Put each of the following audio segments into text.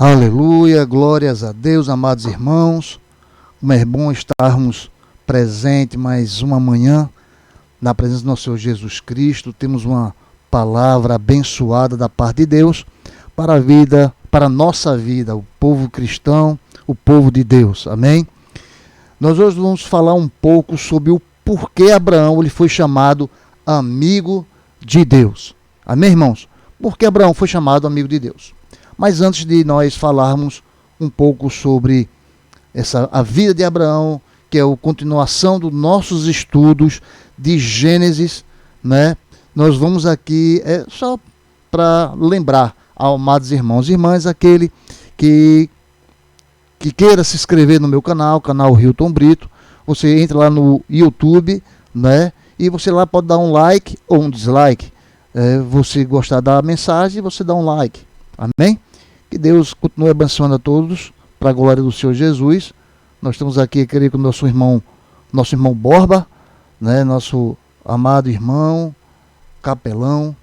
Aleluia, glórias a Deus, amados irmãos. Como é bom estarmos presentes mais uma manhã na presença do nosso Senhor Jesus Cristo. Temos uma palavra abençoada da parte de Deus para a vida, para a nossa vida, o povo cristão, o povo de Deus. Amém? Nós hoje vamos falar um pouco sobre o porquê Abraão ele foi chamado amigo de Deus. Amém, irmãos? Por que Abraão foi chamado amigo de Deus? Mas antes de nós falarmos um pouco sobre a vida de Abraão, que é a continuação dos nossos estudos de Gênesis, né? Nós vamos aqui, só para lembrar, amados irmãos e irmãs, aquele que queira se inscrever no meu canal Hilton Brito, você entra lá no YouTube, né? E você lá pode dar um like ou um dislike. Você gostar da mensagem, você dá um like. Amém? Que Deus continue abençoando a todos, para a glória do Senhor Jesus. Nós estamos aqui, creio, com o nosso irmão Borba, né? Nosso amado irmão, capelão.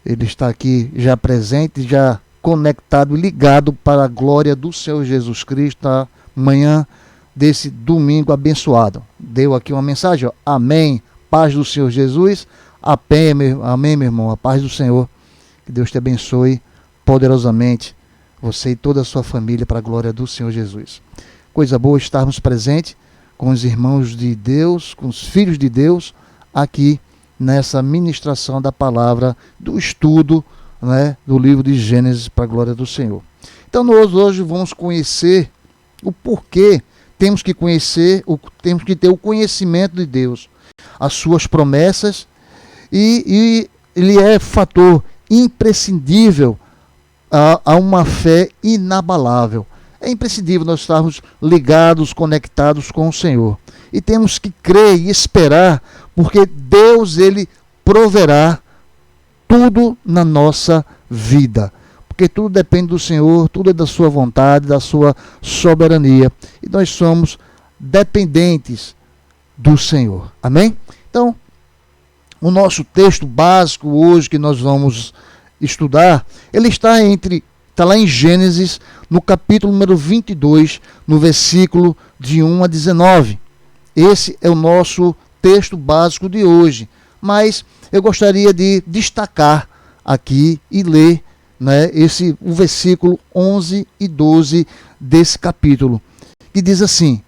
Ele está aqui já presente, já conectado e ligado para a glória do Senhor Jesus Cristo, na manhã desse domingo abençoado. Deu aqui uma mensagem, ó. Amém, paz do Senhor Jesus. Amém, meu irmão, a paz do Senhor. Que Deus te abençoe poderosamente, você e toda a sua família, para a glória do Senhor Jesus. Coisa boa estarmos presentes com os irmãos de Deus, com os filhos de Deus, aqui nessa ministração da palavra, do estudo, né, do livro de Gênesis, para a glória do Senhor. Então nós hoje vamos conhecer o porquê temos que conhecer, temos que ter o conhecimento de Deus, as suas promessas, e ele é fator imprescindível a uma fé inabalável. É imprescindível nós estarmos ligados, conectados com o Senhor. E temos que crer e esperar, porque Deus, ele proverá tudo na nossa vida. Porque tudo depende do Senhor, tudo é da sua vontade, da sua soberania. E nós somos dependentes do Senhor. Amém? Então, o nosso texto básico hoje que nós vamos estudar, ele está lá em Gênesis, no capítulo número 22, no versículo de 1 a 19. Esse é o nosso texto básico de hoje, mas eu gostaria de destacar aqui e ler, né, o versículo 11 e 12 desse capítulo, que diz assim: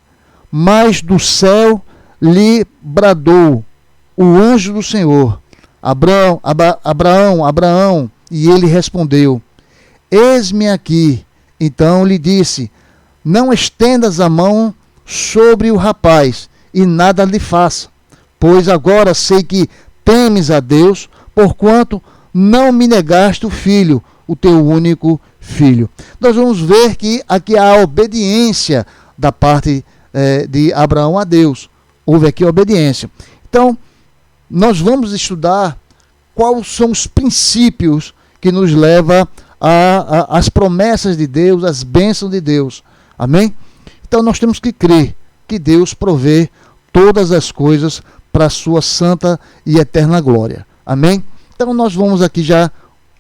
mas do céu lhe bradou o anjo do Senhor, Abraão, Abraão, e ele respondeu: eis-me aqui. Então lhe disse: não estendas a mão sobre o rapaz, e nada lhe faça, pois agora sei que temes a Deus, porquanto não me negaste o filho, o teu único filho. Nós vamos ver que aqui há a obediência da parte de Abraão a Deus. Houve aqui a obediência. Então, nós vamos estudar quais são os princípios que nos levam às promessas de Deus, às bênçãos de Deus. Amém? Então nós temos que crer que Deus provê todas as coisas para a sua santa e eterna glória. Amém? Então nós vamos aqui já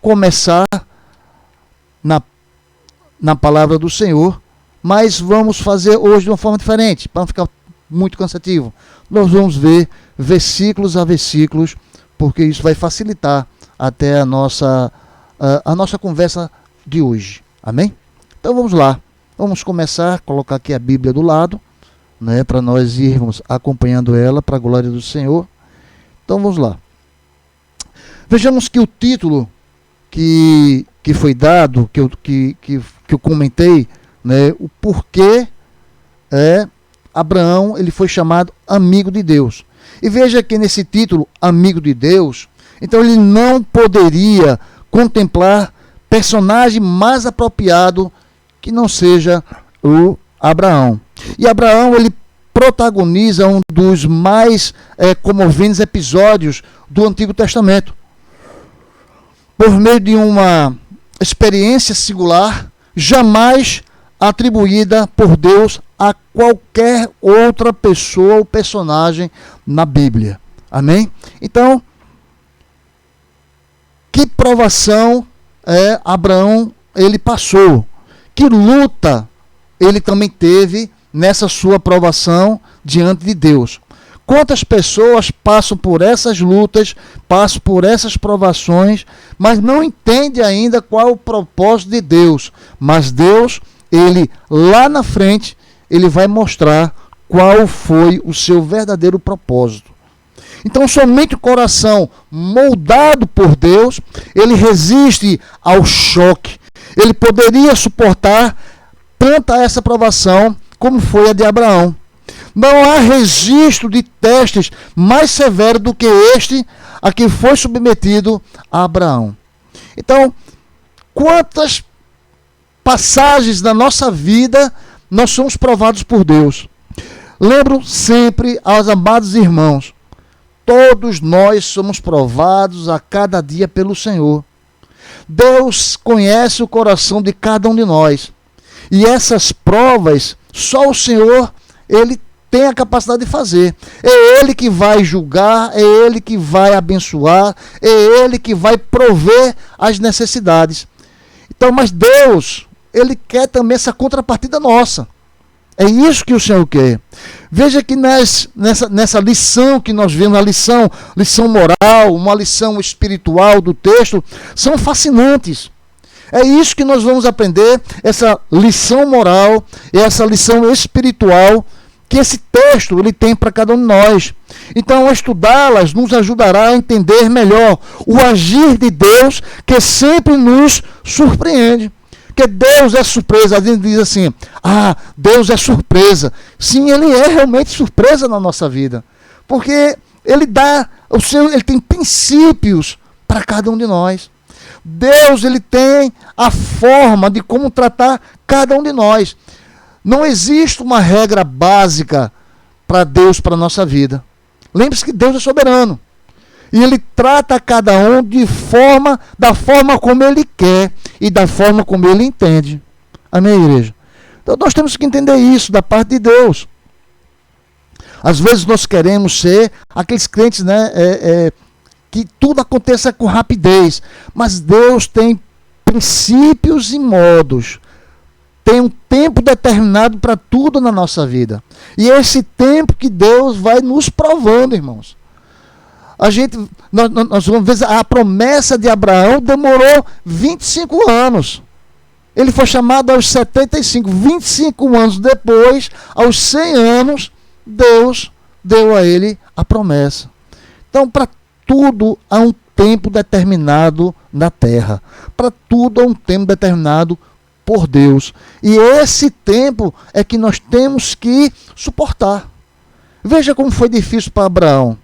começar na palavra do Senhor, mas vamos fazer hoje de uma forma diferente, para não ficar muito cansativo. Nós vamos ver versículos a versículos, porque isso vai facilitar até a nossa conversa de hoje. Amém? Então vamos lá. Vamos começar, colocar aqui a Bíblia do lado, né, para nós irmos acompanhando ela, para a glória do Senhor. Então vamos lá. Vejamos que o título que foi dado, que eu comentei, né, o porquê Abraão ele foi chamado amigo de Deus. E veja que nesse título, amigo de Deus, então ele não poderia contemplar personagem mais apropriado que não seja o Abraão. E Abraão, ele protagoniza um dos mais comoventes episódios do Antigo Testamento. Por meio de uma experiência singular, jamais atribuída por Deus a qualquer outra pessoa ou personagem na Bíblia. Amém? Então, que provação Abraão ele passou, que luta ele também teve nessa sua provação diante de Deus. Quantas pessoas passam por essas lutas, passam por essas provações, mas não entendem ainda qual é o propósito de Deus. Mas Deus, ele lá na frente, ele vai mostrar qual foi o seu verdadeiro propósito. Então, somente o coração moldado por Deus, ele resiste ao choque. Ele poderia suportar tanta essa provação como foi a de Abraão. Não há registro de testes mais severo do que este a que foi submetido a Abraão. Então, quantas passagens da nossa vida nós somos provados por Deus? Lembro sempre aos amados irmãos, todos nós somos provados a cada dia pelo Senhor. Deus conhece o coração de cada um de nós. E essas provas, só o Senhor, ele tem a capacidade de fazer. É Ele que vai julgar, é Ele que vai abençoar, é Ele que vai prover as necessidades. Então, mas Deus, Ele quer também essa contrapartida nossa. É isso que o Senhor quer. Veja que nessa lição que nós vemos, a lição moral, uma lição espiritual do texto, são fascinantes. É isso que nós vamos aprender, essa lição moral, essa lição espiritual, que esse texto ele tem para cada um de nós. Então, estudá-las nos ajudará a entender melhor o agir de Deus, que sempre nos surpreende. Porque Deus é surpresa. A gente diz assim, Deus é surpresa. Sim, Ele é realmente surpresa na nossa vida. Porque Ele Ele tem princípios para cada um de nós. Deus, Ele tem a forma de como tratar cada um de nós. Não existe uma regra básica para Deus, para a nossa vida. Lembre-se que Deus é soberano. E Ele trata cada um da forma como Ele quer e da forma como Ele entende. Amém, igreja? Então nós temos que entender isso da parte de Deus. Às vezes nós queremos ser aqueles crentes, que tudo aconteça com rapidez. Mas Deus tem princípios e modos. Tem um tempo determinado para tudo na nossa vida. E é esse tempo que Deus vai nos provando, irmãos. Nós vamos ver, a promessa de Abraão demorou 25 anos. Ele foi chamado aos 75. 25 anos depois, aos 100 anos, Deus deu a ele a promessa. Então, para tudo há um tempo determinado na terra. Para tudo há um tempo determinado por Deus. E esse tempo é que nós temos que suportar. Veja como foi difícil para Abraão.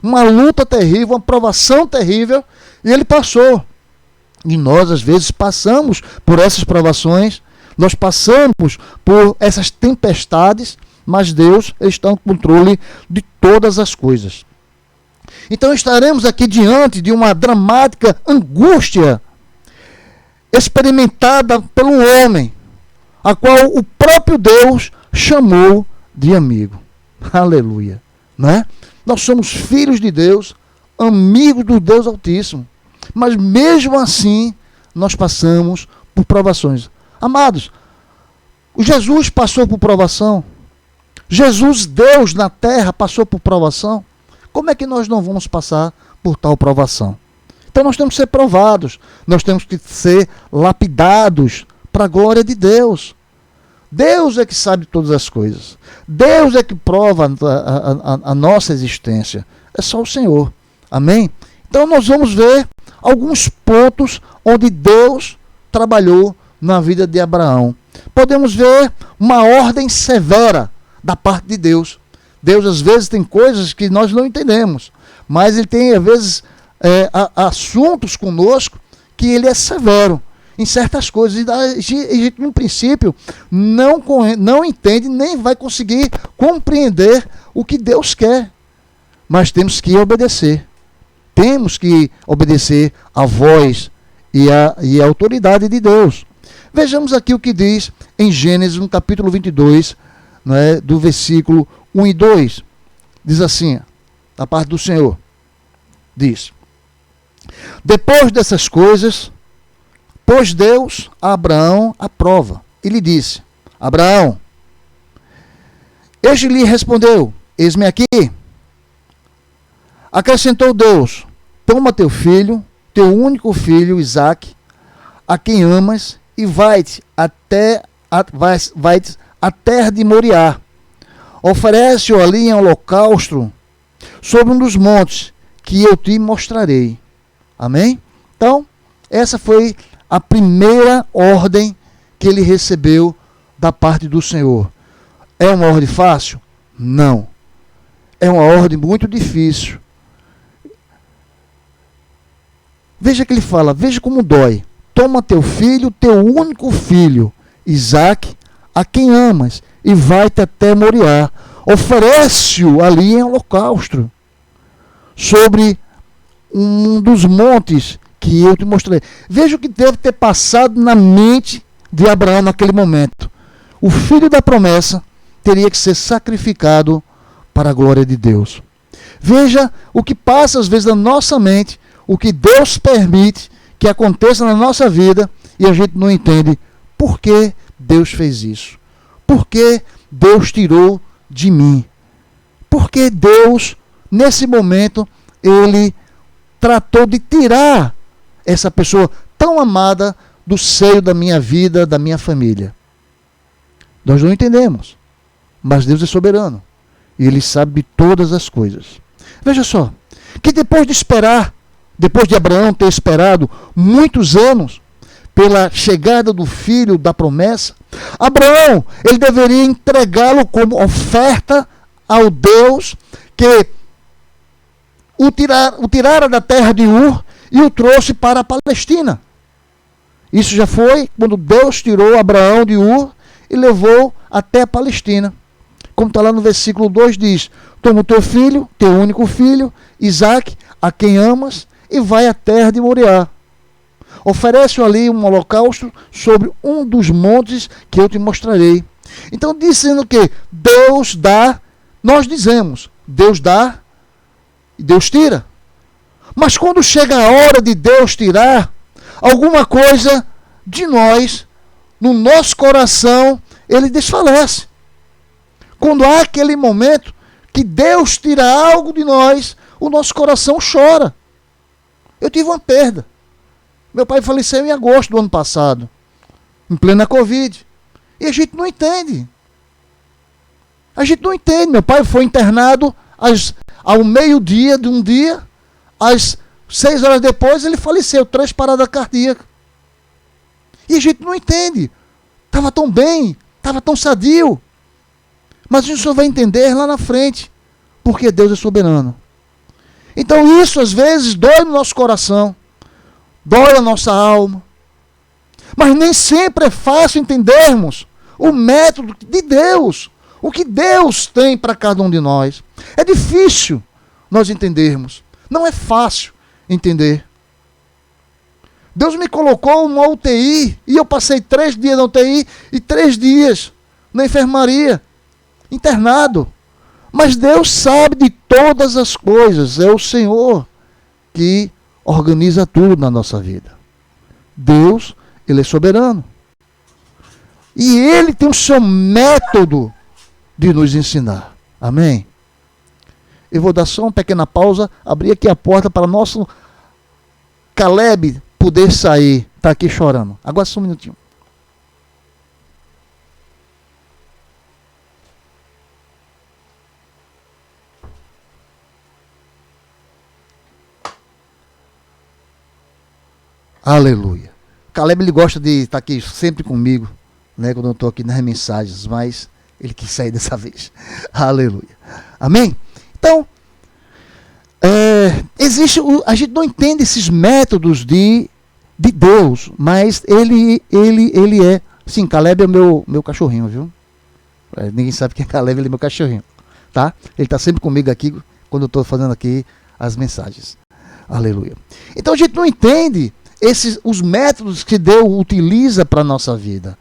Uma luta terrível, uma provação terrível, e ele passou. E nós, às vezes, passamos por essas provações, nós passamos por essas tempestades, mas Deus está no controle de todas as coisas. Então estaremos aqui diante de uma dramática angústia experimentada pelo homem, a qual o próprio Deus chamou de amigo. Aleluia. Não é? Nós somos filhos de Deus, amigos do Deus Altíssimo. Mas mesmo assim, nós passamos por provações. Amados, Jesus passou por provação. Jesus, Deus na terra, passou por provação. Como é que nós não vamos passar por tal provação? Então nós temos que ser provados. Nós temos que ser lapidados para a glória de Deus. Deus é que sabe todas as coisas. Deus é que prova a nossa existência. É só o Senhor. Amém? Então nós vamos ver alguns pontos onde Deus trabalhou na vida de Abraão. Podemos ver uma ordem severa da parte de Deus. Deus às vezes tem coisas que nós não entendemos, mas Ele tem às vezes assuntos conosco que Ele é severo em certas coisas, e a gente no princípio não entende, nem vai conseguir compreender o que Deus quer, mas temos que obedecer. Temos que obedecer à voz e à autoridade de Deus. Vejamos aqui o que diz em Gênesis, no capítulo 22, do versículo 1 e 2. Diz assim, da parte do Senhor. Diz: depois dessas coisas, Pôs Deus a Abraão à prova e lhe disse: Abraão. Este lhe respondeu: Eis-me aqui. Acrescentou Deus: Toma teu filho, teu único filho, Isaque, a quem amas, e vai-te até a terra de Moriá. Oferece-o ali em holocausto sobre um dos montes que eu te mostrarei. Amém? Então, essa foi a primeira ordem que ele recebeu da parte do Senhor. É uma ordem fácil? Não. É uma ordem muito difícil. Veja que ele fala, veja como dói. Toma teu filho, teu único filho, Isaque, a quem amas, e vai-te até Moriá. Oferece-o ali em holocausto, sobre um dos montes que eu te mostrei. Veja o que deve ter passado na mente de Abraão naquele momento. O filho da promessa teria que ser sacrificado para a glória de Deus. Veja o que passa às vezes na nossa mente, o que Deus permite que aconteça na nossa vida e a gente não entende por que Deus fez isso. Por que Deus tirou de mim? Por que Deus, nesse momento, ele tratou de tirar essa pessoa tão amada do seio da minha vida, da minha família? Nós não entendemos, mas Deus é soberano e ele sabe de todas as coisas. Veja só, que depois de esperar, depois de Abraão ter esperado muitos anos pela chegada do filho da promessa, Abraão, ele deveria entregá-lo como oferta ao Deus que o tirara da terra de Ur e o trouxe para a Palestina. Isso já foi quando Deus tirou Abraão de Ur e levou até a Palestina. Como está lá no versículo 2, diz: Toma o teu filho, teu único filho, Isaque, a quem amas, e vai à terra de Moriá. Oferece ali um holocausto sobre um dos montes que eu te mostrarei. Então, dizendo que Deus dá, nós dizemos, Deus dá e Deus tira. Mas quando chega a hora de Deus tirar, alguma coisa de nós, no nosso coração, ele desfalece. Quando há aquele momento que Deus tira algo de nós, o nosso coração chora. Eu tive uma perda. Meu pai faleceu em agosto do ano passado, em plena Covid. E a gente não entende. A gente não entende. Meu pai foi internado ao meio-dia de um dia, às 6 horas depois ele faleceu, 3 paradas cardíacas. E a gente não entende. Estava tão bem, estava tão sadio. Mas a gente só vai entender lá na frente, porque Deus é soberano. Então isso às vezes dói no nosso coração, dói na nossa alma. Mas nem sempre é fácil entendermos o método de Deus, o que Deus tem para cada um de nós. É difícil nós entendermos, não é fácil entender. Deus me colocou numa UTI e eu passei 3 dias na UTI e 3 dias na enfermaria, internado. Mas Deus sabe de todas as coisas. É o Senhor que organiza tudo na nossa vida. Deus, ele é soberano. E ele tem o seu método de nos ensinar. Amém? Eu vou dar só uma pequena pausa, abrir aqui a porta para nosso Caleb poder sair. Está aqui chorando. Agora só um minutinho. Aleluia. Caleb, ele gosta de estar aqui sempre comigo, né, quando eu estou aqui nas mensagens, mas ele quis sair dessa vez. Aleluia. Amém? Então, a gente não entende esses métodos de Deus, mas ele é. Sim, Caleb é meu cachorrinho, viu? Ninguém sabe quem é Caleb, ele é meu cachorrinho. Tá? Ele está sempre comigo aqui quando eu estou fazendo aqui as mensagens. Aleluia. Então a gente não entende os métodos que Deus utiliza para a nossa vida.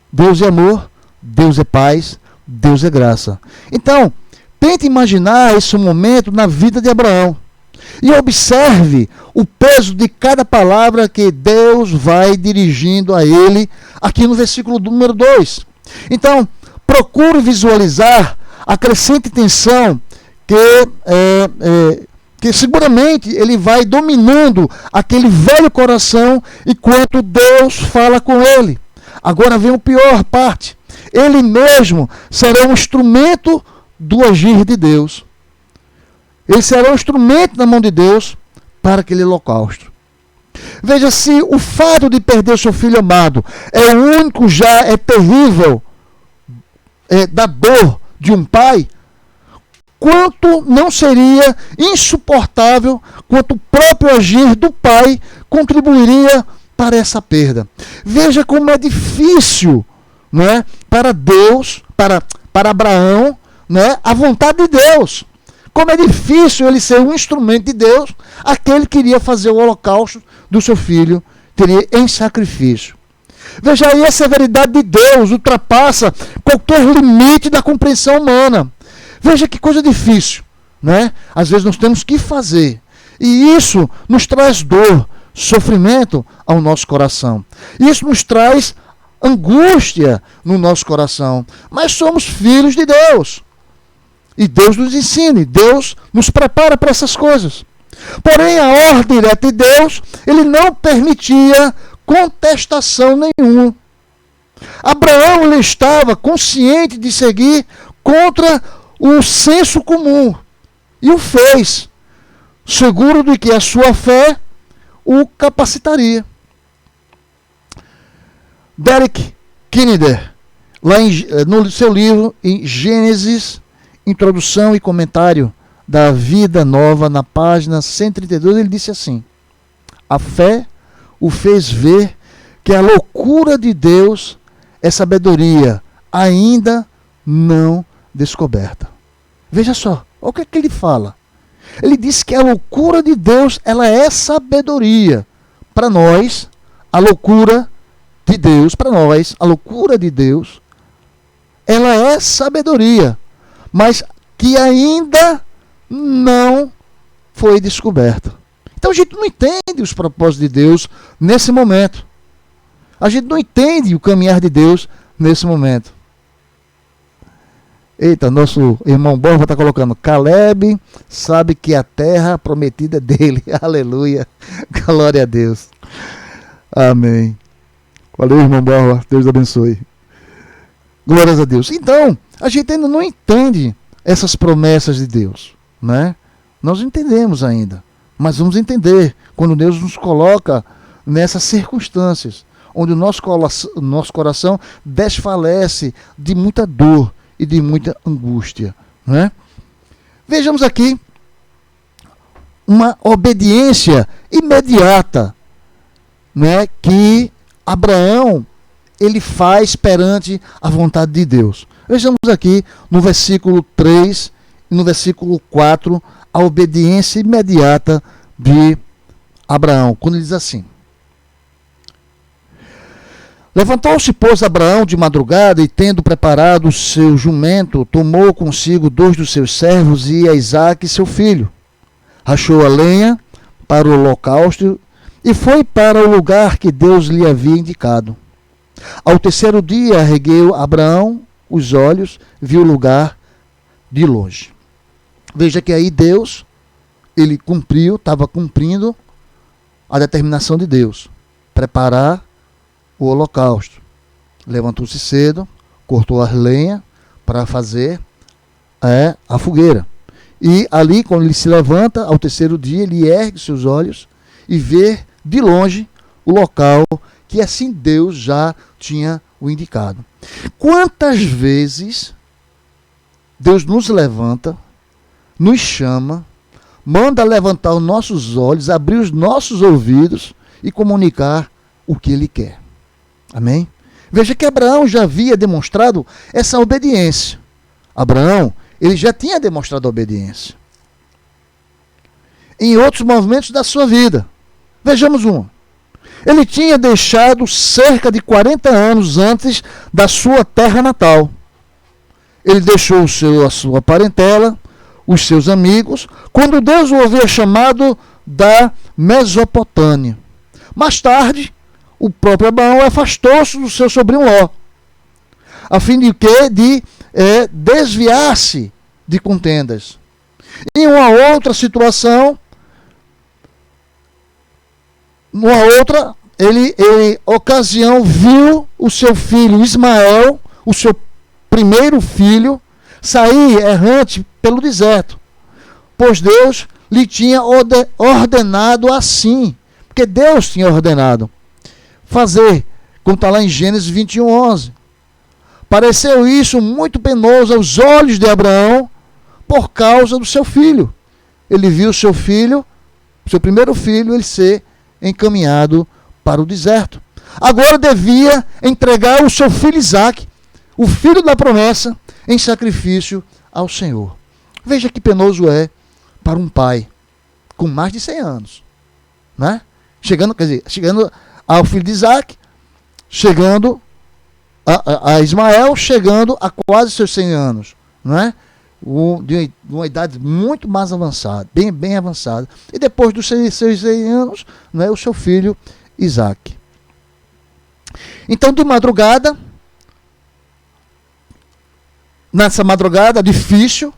Deus é amor, Deus é paz, Deus é graça. Então, tente imaginar esse momento na vida de Abraão. E observe o peso de cada palavra que Deus vai dirigindo a ele, aqui no versículo número 2. Então, procure visualizar a crescente tensão que seguramente ele vai dominando aquele velho coração enquanto Deus fala com ele. Agora vem a pior parte. Ele mesmo será um instrumento do agir de Deus. Ele será um instrumento na mão de Deus para aquele holocausto. Veja, se o fato de perder seu filho amado é o único já é terrível da dor de um pai, quanto não seria insuportável quanto o próprio agir do pai contribuiria para essa perda. Veja como é difícil, não é, para Deus, para Abraão, não é, a vontade de Deus. Como é difícil ele ser um instrumento de Deus, aquele que iria fazer o holocausto do seu filho, teria em sacrifício. Veja aí, a severidade de Deus ultrapassa qualquer limite da compreensão humana. Veja que coisa difícil, né? Às vezes nós temos que fazer. E isso nos traz dor, sofrimento ao nosso coração. Isso nos traz angústia no nosso coração. Mas somos filhos de Deus. E Deus nos ensina, e Deus nos prepara para essas coisas. Porém, a ordem direta de Deus, ele não permitia contestação nenhuma. Abraão, ele estava consciente de seguir contra o senso comum. E o fez, seguro de que a sua fé o capacitaria. Derek Kidner, lá no seu livro, em Gênesis, Introdução e Comentário da Vida Nova, na página 132, ele disse assim: a fé o fez ver que a loucura de Deus é sabedoria ainda não descoberta. Veja só, olha o que é que ele fala. Ele diz que a loucura de Deus, ela é sabedoria. Para nós, a loucura de Deus, para nós, a loucura de Deus, ela é sabedoria, mas que ainda não foi descoberta. Então a gente não entende os propósitos de Deus nesse momento. A gente não entende o caminhar de Deus nesse momento. Eita, nosso irmão Borba está colocando: Caleb sabe que a terra prometida é dele. Aleluia. Glória a Deus. Amém. Valeu, irmão Borba. Deus abençoe. Glórias a Deus. Então, a gente ainda não entende essas promessas de Deus, né? Nós não entendemos ainda, mas vamos entender quando Deus nos coloca nessas circunstâncias, onde o nosso coração desfalece de muita dor e de muita angústia, né? Vejamos aqui uma obediência imediata, né, que Abraão ele faz perante a vontade de Deus. Vejamos aqui no versículo 3 e no versículo 4 a obediência imediata de Abraão, quando ele diz assim: levantou-se, pois, Abraão de madrugada, e tendo preparado o seu jumento, tomou consigo 2 dos seus servos e a Isaque, seu filho. Rachou a lenha para o holocausto e foi para o lugar que Deus lhe havia indicado. Ao terceiro dia, ergueu Abraão os olhos, viu o lugar de longe. Veja que aí Deus, ele estava cumprindo a determinação de Deus, preparar o holocausto. Levantou-se cedo, cortou as lenhas para fazer a fogueira. E ali, quando ele se levanta, ao terceiro dia, ele ergue seus olhos e vê de longe o local que assim Deus já tinha o indicado. Quantas vezes Deus nos levanta, nos chama, manda levantar os nossos olhos, abrir os nossos ouvidos e comunicar o que Ele quer. Amém? Veja que Abraão já havia demonstrado essa obediência. Abraão, ele já tinha demonstrado a obediência em outros movimentos da sua vida. Vejamos um. Ele tinha deixado cerca de 40 anos antes da sua terra natal. Ele deixou a sua parentela, os seus amigos, quando Deus o havia chamado da Mesopotâmia. Mais tarde, o próprio Abraão afastou-se do seu sobrinho Ló, a fim de quê? De desviar-se de contendas. Em uma outra situação, ocasião, viu o seu filho Ismael, o seu primeiro filho, sair errante pelo deserto, pois Deus lhe tinha ordenado assim, porque Deus tinha ordenado fazer, como está lá em Gênesis 21:11. Pareceu isso muito penoso aos olhos de Abraão por causa do seu filho. Ele viu seu filho, seu primeiro filho, ele ser encaminhado para o deserto. Agora devia entregar o seu filho Isaque, o filho da promessa, em sacrifício ao Senhor. Veja que penoso é para um pai com mais de 100 anos, né? Chegando ao filho de Isaque, chegando a Ismael, chegando a quase seus 100 anos, né? De uma idade muito mais avançada, bem avançada. E depois dos seus 100 anos, né, o seu filho Isaque. Então, de madrugada, nessa madrugada difícil,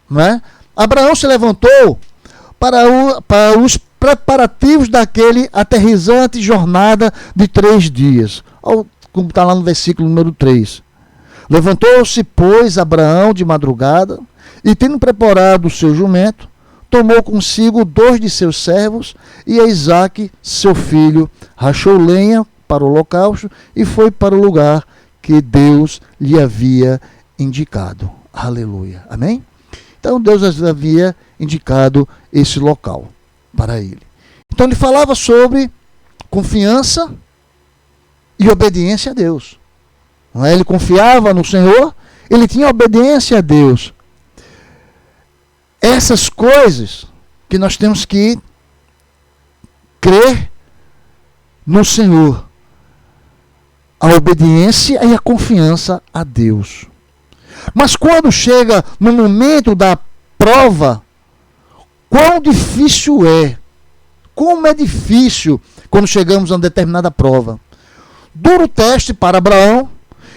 né, Abraão se levantou para os preparativos daquele aterrissante jornada de 3 dias. Como está lá no versículo número 3. Levantou-se, pois, Abraão de madrugada, e tendo preparado o seu jumento, tomou consigo 2 de seus servos e a Isaque, seu filho, rachou lenha para o holocausto e foi para o lugar que Deus lhe havia indicado. Aleluia. Amém? Então Deus havia indicado esse local para ele. Então ele falava sobre confiança e obediência a Deus. Ele confiava no Senhor, ele tinha obediência a Deus. Essas coisas que nós temos que crer no Senhor. A obediência e a confiança a Deus. Mas quando chega no momento da prova, quão difícil é, como é difícil quando chegamos a uma determinada prova. Duro teste para Abraão.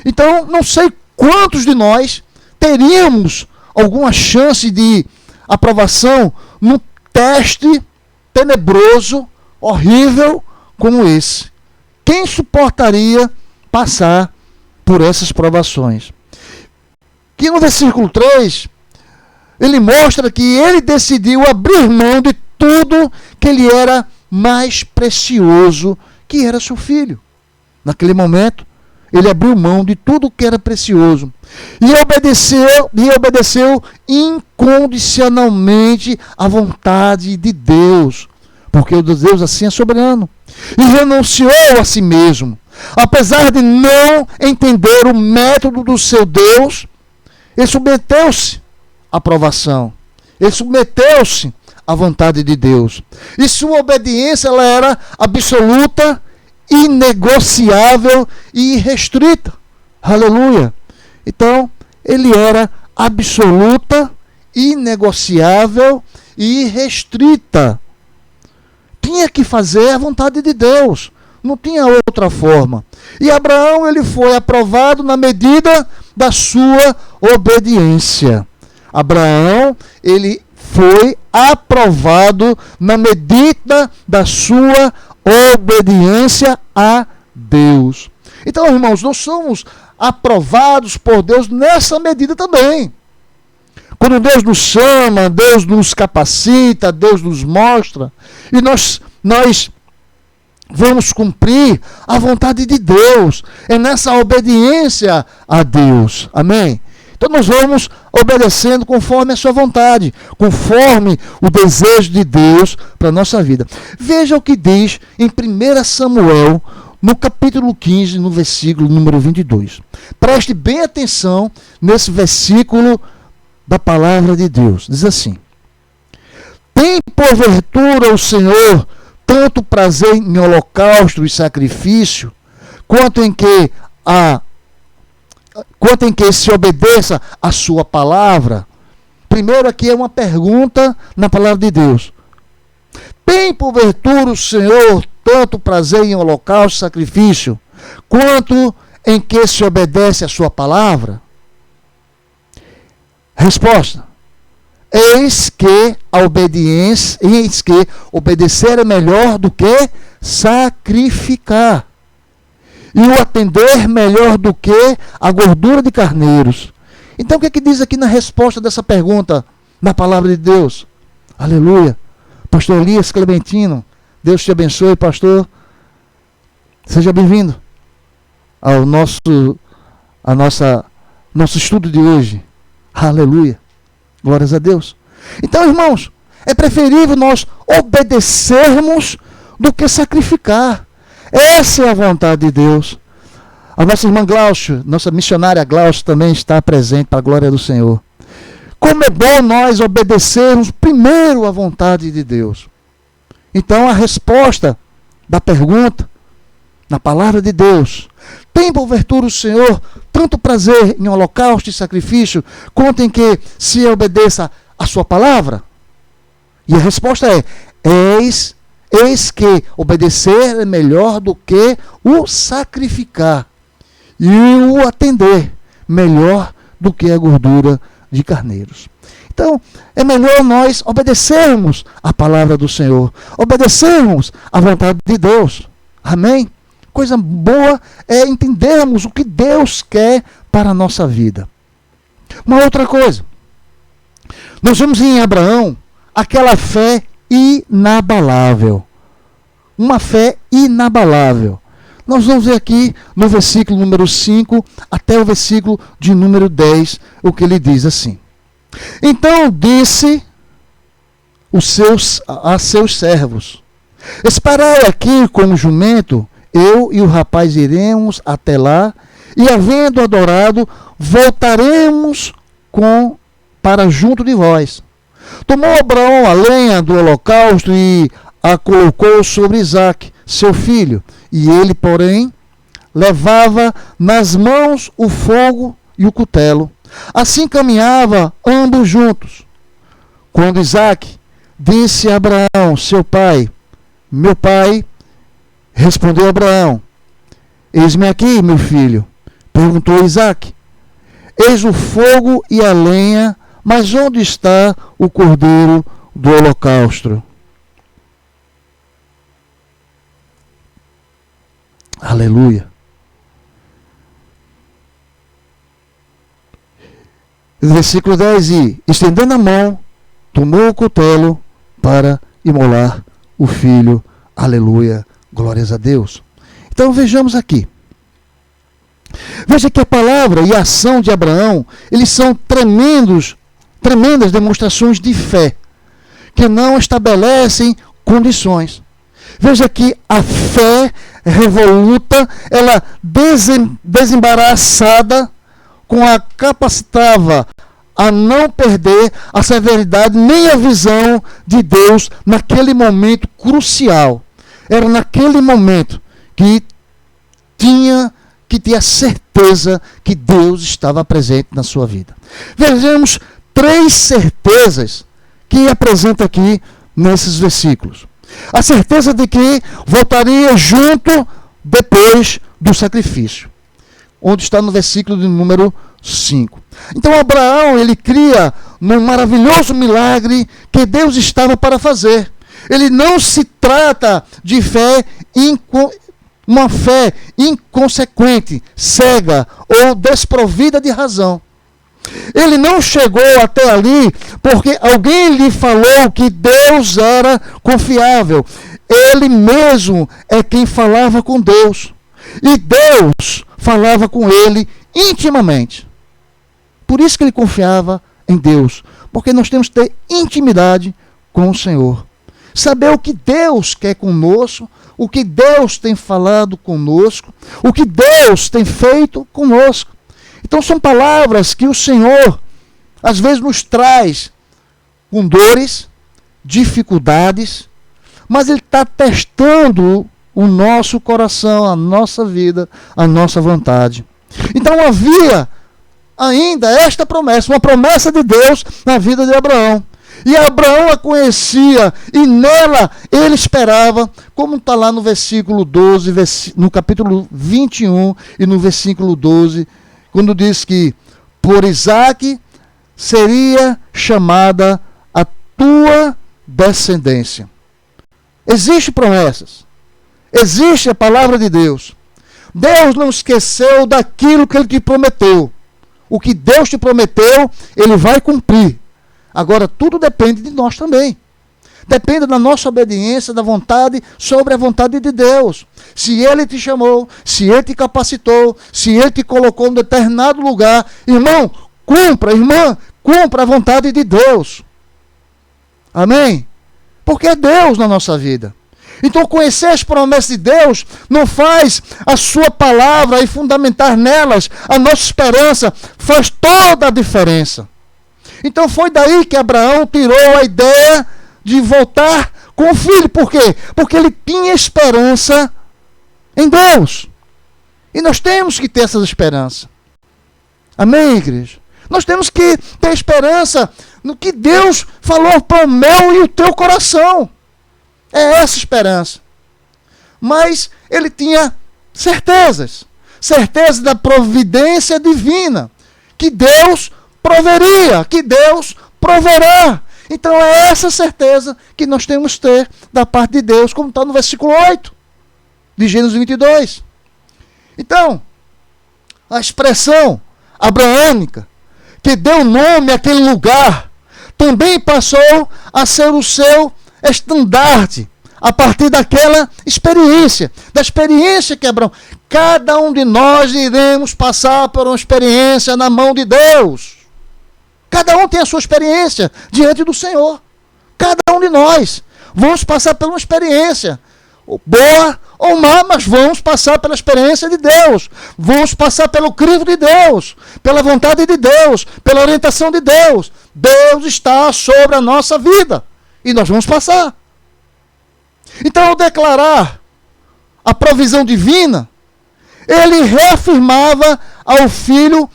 Então, não sei quantos de nós teríamos alguma chance de aprovação num teste tenebroso, horrível como esse. Quem suportaria passar por essas provações? Que no versículo 3, ele mostra que ele decidiu abrir mão de tudo que lhe era mais precioso, que era seu filho. Naquele momento, ele abriu mão de tudo que era precioso e obedeceu incondicionalmente à vontade de Deus, porque o Deus assim é soberano, e renunciou a si mesmo. Apesar de não entender o método do seu Deus, ele submeteu-se à provação, ele submeteu-se à vontade de Deus, e sua obediência ela era absoluta, inegociável e irrestrita. Aleluia. Então, ele era absoluta, inegociável e irrestrita. Tinha que fazer a vontade de Deus. Não tinha outra forma. E Abraão, ele foi aprovado na medida da sua obediência. Abraão, ele foi aprovado na medida da sua obediência a Deus. Então, irmãos, nós somos aprovados por Deus nessa medida também. Quando Deus nos chama, Deus nos capacita, Deus nos mostra, e nós vamos cumprir a vontade de Deus. É nessa obediência a Deus. Amém? Então nós vamos obedecendo conforme a sua vontade, conforme o desejo de Deus para a nossa vida. Veja o que diz em 1 Samuel, no capítulo 15, no versículo número 22. Preste bem atenção nesse versículo da palavra de Deus. Diz assim: tem porventura o Senhor tanto prazer em holocausto e sacrifício, quanto em que se obedeça a sua palavra. Primeiro aqui é uma pergunta na palavra de Deus. Tem porventura o Senhor tanto prazer em holocausto e sacrifício, quanto em que se obedece a sua palavra? Resposta: eis que obedecer é melhor do que sacrificar, e o atender melhor do que a gordura de carneiros. Então o que é que diz aqui na resposta dessa pergunta, na palavra de Deus? Aleluia. Pastor Elias Clementino, Deus te abençoe, pastor. Seja bem-vindo ao nosso estudo de hoje. Aleluia. Glórias a Deus. Então, irmãos, é preferível nós obedecermos do que sacrificar. Essa é a vontade de Deus. A nossa irmã Glaucio, nossa missionária Glaucio, também está presente para a glória do Senhor. Como é bom nós obedecermos primeiro a vontade de Deus. Então, a resposta da pergunta, na palavra de Deus: tem porventura o Senhor tanto prazer em holocausto e sacrifício, quanto em que se obedeça a sua palavra? E a resposta é: eis que obedecer é melhor do que o sacrificar, e o atender melhor do que a gordura de carneiros. Então, é melhor nós obedecermos a palavra do Senhor, obedecermos a vontade de Deus. Amém? Coisa boa é entendermos o que Deus quer para a nossa vida. Uma outra coisa, nós vemos em Abraão aquela fé inabalável. Uma fé inabalável. Nós vamos ver aqui no versículo número 5 até o versículo de número 10, o que ele diz assim: então disse a seus servos: esperai aqui com o jumento, eu e o rapaz iremos até lá, e havendo adorado, voltaremos para junto de vós. Tomou Abraão a lenha do holocausto e a colocou sobre Isaque, seu filho, e ele, porém, levava nas mãos o fogo e o cutelo. Assim caminhava ambos juntos. Quando Isaque disse a Abraão, seu pai: meu pai, respondeu Abraão: eis-me aqui, meu filho. Perguntou Isaque: eis o fogo e a lenha, mas onde está o cordeiro do holocausto? Aleluia. Versículo 10: e estendendo a mão, tomou o cutelo para imolar o filho. Aleluia. Glórias a Deus. Então vejamos aqui. Veja que a palavra e a ação de Abraão, eles são tremendas demonstrações de fé, que não estabelecem condições. Veja que a fé revoluta, ela desembaraçada, capacitava a não perder a severidade nem a visão de Deus naquele momento crucial. Era naquele momento que tinha que ter a certeza que Deus estava presente na sua vida. Vejamos 3 certezas que apresenta aqui nesses versículos. A certeza de que voltaria junto depois do sacrifício, onde está no versículo de número 5. Então Abraão, ele cria num maravilhoso milagre que Deus estava para fazer. Ele não se trata de fé, uma fé inconsequente, cega ou desprovida de razão. Ele não chegou até ali porque alguém lhe falou que Deus era confiável. Ele mesmo é quem falava com Deus. E Deus falava com ele intimamente. Por isso que ele confiava em Deus. Porque nós temos que ter intimidade com o Senhor. Saber o que Deus quer conosco, o que Deus tem falado conosco, o que Deus tem feito conosco. Então são palavras que o Senhor às vezes nos traz com dores, dificuldades, mas Ele está testando o nosso coração, a nossa vida, a nossa vontade. Então havia ainda esta promessa, uma promessa de Deus na vida de Abraão. E Abraão a conhecia, e nela ele esperava, como está lá no versículo 12, no capítulo 21 e no versículo 12, quando diz que por Isaque seria chamada a tua descendência. Existem promessas, existe a palavra de Deus. Deus não esqueceu daquilo que ele te prometeu. O que Deus te prometeu, ele vai cumprir. Agora, tudo depende de nós também. Depende da nossa obediência, da vontade, sobre a vontade de Deus. Se ele te chamou, se ele te capacitou, se ele te colocou em um determinado lugar, irmão, irmã, cumpra a vontade de Deus. Amém? Porque é Deus na nossa vida. Então, conhecer as promessas de Deus não faz a sua palavra e fundamentar nelas a nossa esperança, faz toda a diferença. Então, foi daí que Abraão tirou a ideia de voltar com o filho. Por quê? Porque ele tinha esperança em Deus. E nós temos que ter essa esperança. Amém, igreja? Nós temos que ter esperança no que Deus falou para o meu e o teu coração. É essa esperança. Mas ele tinha certezas. Certeza da providência divina. Que Deus proveria, que Deus proverá. Então é essa certeza que nós temos que ter da parte de Deus, como está no versículo 8 de Gênesis 22. Então, a expressão abraâmica, que deu nome àquele lugar, também passou a ser o seu estandarte, a partir daquela experiência, da experiência que Abraão... Cada um de nós iremos passar por uma experiência na mão de Deus. Cada um tem a sua experiência diante do Senhor. Cada um de nós vamos passar por uma experiência, boa ou má, mas vamos passar pela experiência de Deus. Vamos passar pelo crivo de Deus, pela vontade de Deus, pela orientação de Deus. Deus está sobre a nossa vida e nós vamos passar. Então, ao declarar a provisão divina, ele reafirmava ao filho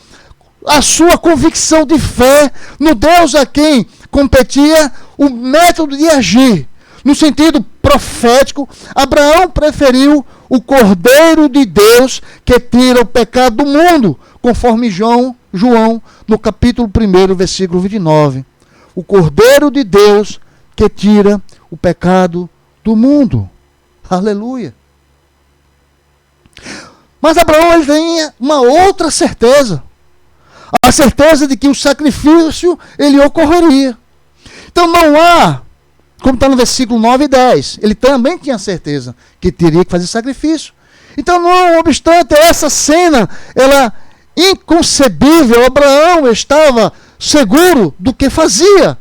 a sua convicção de fé no Deus a quem competia o método de agir. No sentido profético, Abraão preferiu o Cordeiro de Deus que tira o pecado do mundo, conforme João, no capítulo 1, versículo 29. O Cordeiro de Deus que tira o pecado do mundo. Aleluia. Mas Abraão ele tinha uma outra certeza. A certeza de que o sacrifício ele ocorreria. Então não há, como está no versículo 9 e 10, ele também tinha certeza que teria que fazer sacrifício. Então, não obstante essa cena, ela inconcebível, Abraão estava seguro do que fazia.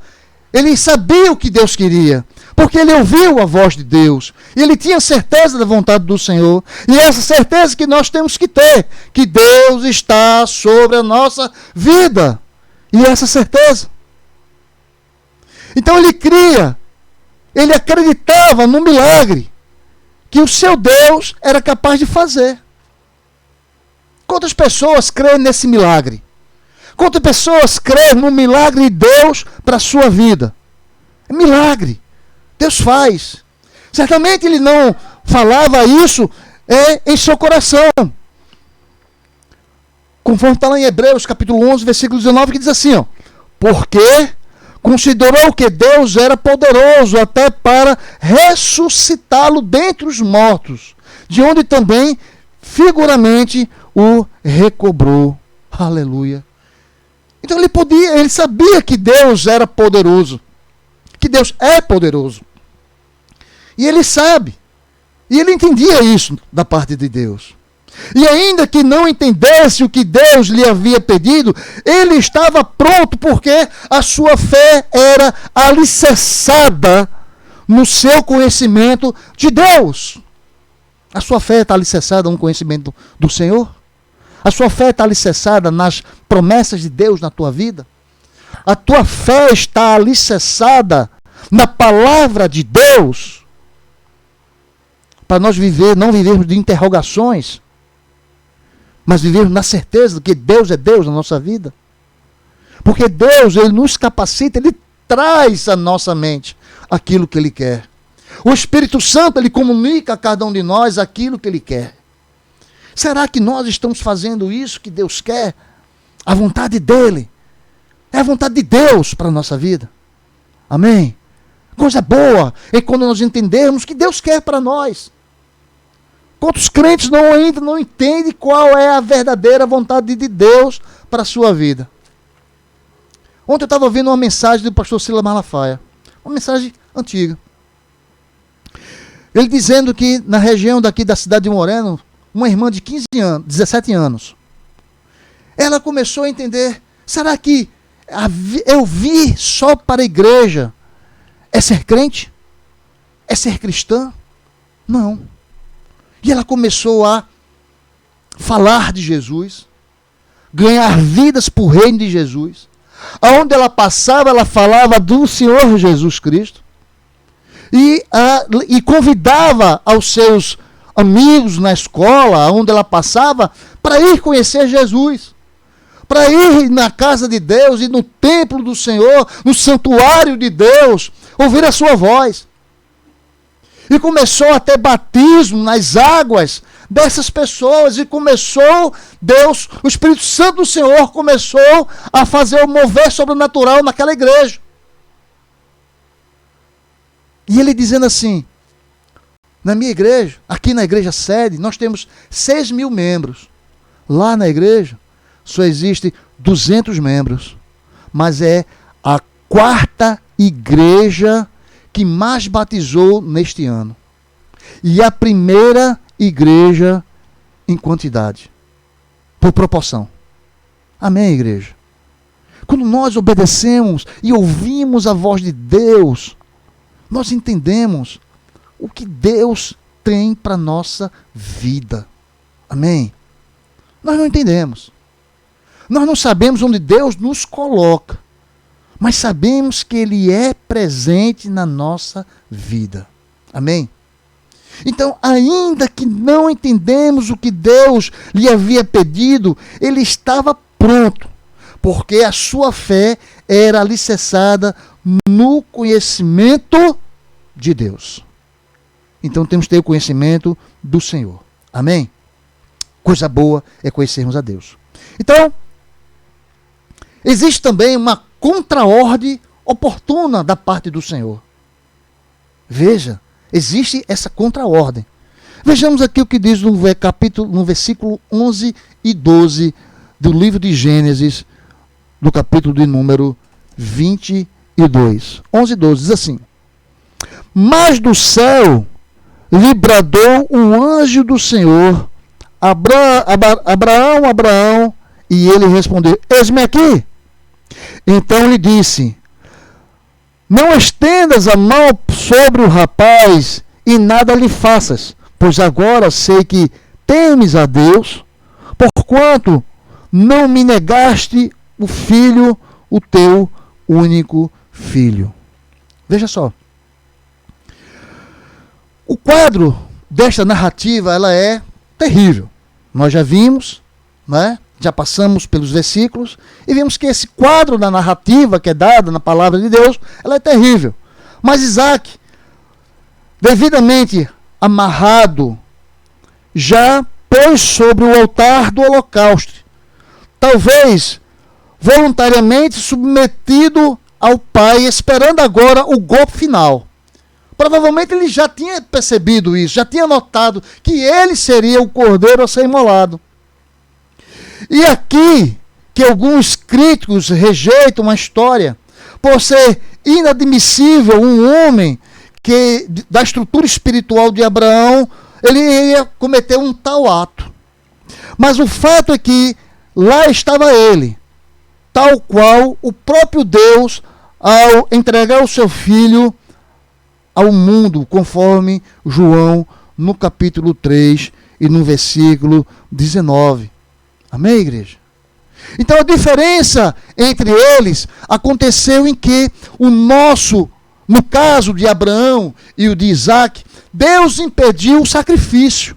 Ele sabia o que Deus queria, porque ele ouviu a voz de Deus. E ele tinha certeza da vontade do Senhor. E essa certeza que nós temos que ter, que Deus está sobre a nossa vida. E essa certeza. Então ele cria, ele acreditava no milagre que o seu Deus era capaz de fazer. Quantas pessoas creem nesse milagre? Quantas pessoas creem no milagre de Deus para a sua vida? É milagre. Deus faz. Certamente ele não falava isso em seu coração. Conforme está lá em Hebreus, capítulo 11, versículo 19, que diz assim, ó, porque considerou que Deus era poderoso até para ressuscitá-lo dentre os mortos, de onde também figuramente o recobrou. Aleluia. Então ele sabia que Deus era poderoso, que Deus é poderoso. E ele sabe, e ele entendia isso da parte de Deus. E ainda que não entendesse o que Deus lhe havia pedido, ele estava pronto, porque a sua fé era alicerçada no seu conhecimento de Deus. A sua fé está alicerçada no conhecimento do Senhor? A sua fé está alicerçada nas promessas de Deus na tua vida? A tua fé está alicerçada na palavra de Deus? Para nós não vivermos de interrogações, mas vivermos na certeza de que Deus é Deus na nossa vida. Porque Deus, Ele nos capacita, Ele traz à nossa mente aquilo que Ele quer. O Espírito Santo, Ele comunica a cada um de nós aquilo que Ele quer. Será que nós estamos fazendo isso que Deus quer? A vontade dEle. É a vontade de Deus para a nossa vida. Amém? Coisa boa é quando nós entendermos o que Deus quer para nós. Quantos crentes ainda não entendem qual é a verdadeira vontade de Deus para a sua vida? Ontem eu estava ouvindo uma mensagem do pastor Silas Malafaia. Uma mensagem antiga. Ele dizendo que na região daqui da cidade de Moreno, uma irmã de 17 anos, ela começou a entender, será que eu vi só para a igreja é ser crente? É ser cristã? Não. E ela começou a falar de Jesus, ganhar vidas por reino de Jesus. Aonde ela passava, ela falava do Senhor Jesus Cristo. E convidava aos seus amigos na escola, onde ela passava, para ir conhecer Jesus. Para ir na casa de Deus e no templo do Senhor, no santuário de Deus, ouvir a sua voz. E começou a ter batismo nas águas dessas pessoas. E começou, Deus, o Espírito Santo do Senhor começou a fazer o mover sobrenatural naquela igreja. E ele dizendo assim, na minha igreja, aqui na igreja sede, nós temos 6.000 membros. Lá na igreja, só existe 200 membros. Mas é a 4ª igreja que mais batizou neste ano. E a primeira igreja em quantidade. Por proporção. Amém, igreja? Quando nós obedecemos e ouvimos a voz de Deus, nós entendemos o que Deus tem para a nossa vida. Amém? Nós não entendemos. Nós não sabemos onde Deus nos coloca. Mas sabemos que Ele é presente na nossa vida. Amém? Então, ainda que não entendemos o que Deus lhe havia pedido, Ele estava pronto. Porque a sua fé era alicerçada no conhecimento de Deus. Então temos que ter o conhecimento do Senhor. Amém? Coisa boa é conhecermos a Deus. Então, existe também uma contraordem oportuna da parte do Senhor. Veja, existe essa contraordem. Vejamos aqui o que diz no versículo 11 e 12 do livro de Gênesis, do capítulo de número 22. 11 e 12 diz assim: Mas do céu lhe bradou um anjo do Senhor, Abraão, Abraão, e ele respondeu: Eis-me aqui. Então lhe disse: Não estendas a mão sobre o rapaz e nada lhe faças, pois agora sei que temes a Deus, porquanto não me negaste o filho, o teu único filho. Veja só. O quadro desta narrativa, ela é terrível. Nós já vimos, né? Já passamos pelos versículos e vimos que esse quadro da narrativa que é dada na palavra de Deus, ela é terrível. Mas Isaac, devidamente amarrado, já pôs sobre o altar do holocausto, talvez voluntariamente submetido ao pai, esperando agora o golpe final. Provavelmente ele já tinha percebido isso, já tinha notado que ele seria o cordeiro a ser imolado. E aqui, que alguns críticos rejeitam a história, por ser inadmissível um homem que, da estrutura espiritual de Abraão, ele ia cometer um tal ato. Mas o fato é que lá estava ele, tal qual o próprio Deus, ao entregar o seu filho ao mundo, conforme João, no capítulo 3 e no versículo 19. Amém, igreja? Então a diferença entre eles aconteceu em que no caso de Abraão e o de Isaac, Deus impediu o sacrifício.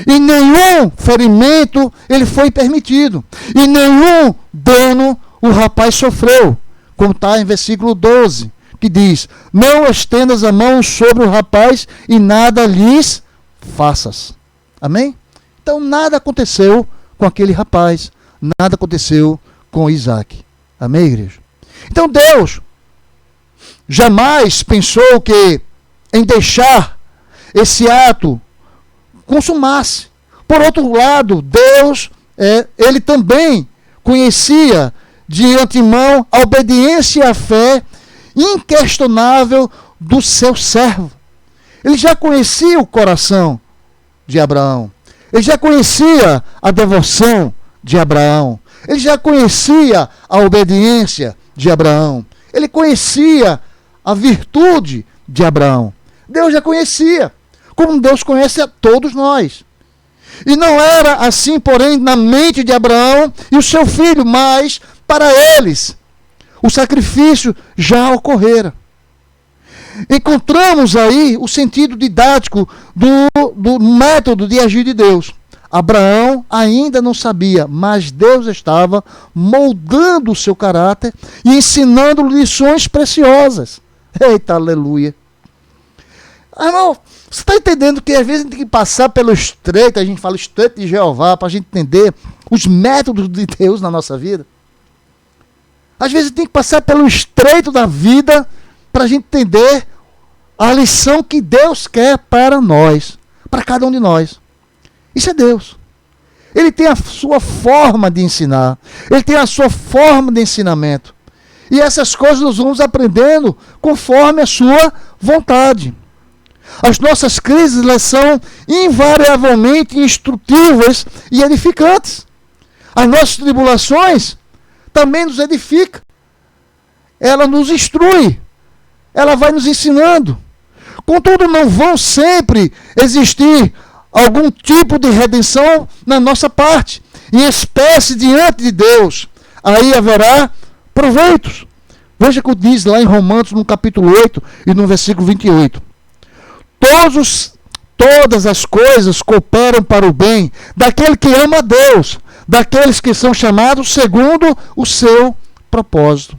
E nenhum ferimento ele foi permitido. E nenhum dano o rapaz sofreu. Como está em versículo 12, que diz: não estendas a mão sobre o rapaz e nada lhes faças. Amém? Então nada aconteceu com aquele rapaz. Nada aconteceu com Isaac. Amém, igreja? Então Deus jamais pensou que em deixar esse ato consumasse. Por outro lado, Deus, ele também conhecia de antemão a obediência e a fé inquestionável do seu servo. Ele já conhecia o coração de Abraão. Ele já conhecia a devoção de Abraão. Ele já conhecia a obediência de Abraão. Ele conhecia a virtude de Abraão. Deus já conhecia, como Deus conhece a todos nós. E não era assim, porém, na mente de Abraão e o seu filho, mas para eles o sacrifício já ocorrera. Encontramos aí o sentido didático do método de agir de Deus. Abraão ainda não sabia, mas Deus estava moldando o seu caráter e ensinando lições preciosas. Eita, aleluia. Irmão, você está entendendo que às vezes a gente tem que passar pelo estreito, a gente fala estreito de Jeová, para a gente entender os métodos de Deus na nossa vida? Às vezes a gente tem que passar pelo estreito da vida para a gente entender a lição que Deus quer para nós, para cada um de nós. Isso é Deus. Ele tem a sua forma de ensinar. Ele tem a sua forma de ensinamento. E essas coisas nós vamos aprendendo conforme a sua vontade. As nossas crises, elas são invariavelmente instrutivas e edificantes. As nossas tribulações também nos edificam. Ela nos instrui. Ela vai nos ensinando. Contudo, não vão sempre existir algum tipo de redenção na nossa parte, em espécie diante de Deus. Aí haverá proveitos. Veja o que diz lá em Romanos, no capítulo 8 e no versículo 28. Todas as coisas cooperam para o bem daquele que ama a Deus, daqueles que são chamados segundo o seu propósito.